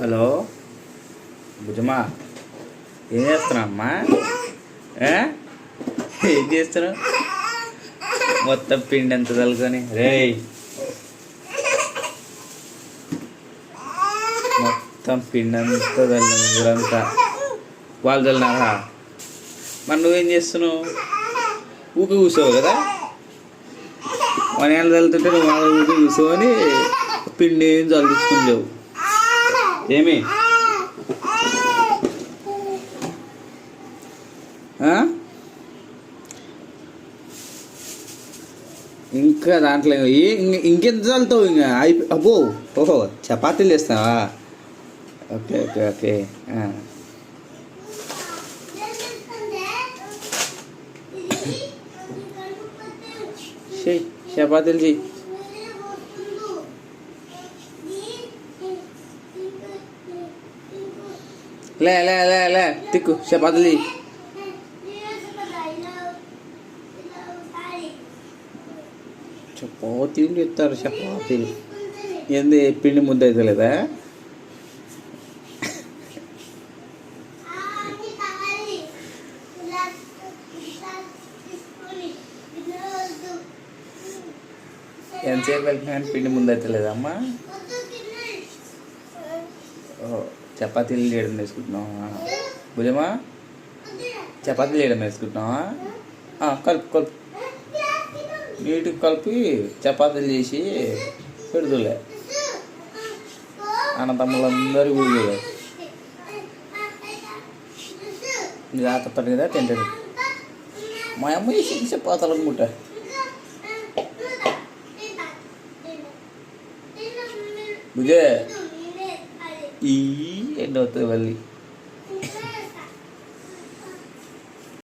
Hello భుజమా, ఏం చేస్తున్నావు అమ్మా? ఏం చేస్తున్నావు? మొత్తం పిండి ఎంత తలుకొని రేయ్, మొత్తం పిండి అంతా తల్లి ఊరంతా వాళ్ళు చల్లినారా? మరి నువ్వేం చేస్తున్నావు? ఊకి కూర్చోవు కదా, మన ఏళ్ళు చల్లుతుంటే నువ్వు వాళ్ళ ఊకి కూర్చోని పిండి ఏం చల్లించుకుని లేవు. ఏమి ఇంకా దాంట్లో ఇంకెంత చల్లుతావు? ఇంకా అబ్బో, ఓహో చపాతీలు చేస్తావా? Okay okay okay. చెయ్యి చపాతీలు చెయ్యి. లే లే లే లే తిక్కు చపాతీలు చెయ్యి. చపాతీలు చెప్తారు, చపాతీలు ఏంది? పిండి ముద్ద అయితే లేదా? ఎంతసేపు వెళ్తున్నా పిండి ముందు అయితే లేదమ్మా? చపాతీలు చేయడం వేసుకుంటున్నావా భుజమా? చపాతీలు చేయడం వేసుకుంటున్నావా? కలుపు కలుపు, నీటికి కలిపి చపాతీలు చేసి పెడుతులే అన్నతమ్ములందరూ ఊళ్ళో. ఇది ఆతపడి కదా తింటాడు. మా అమ్మ వేసి చపాతీలు అనుకుంటా. బుజే ఈ ఎండ అవుతుంది మళ్ళీ.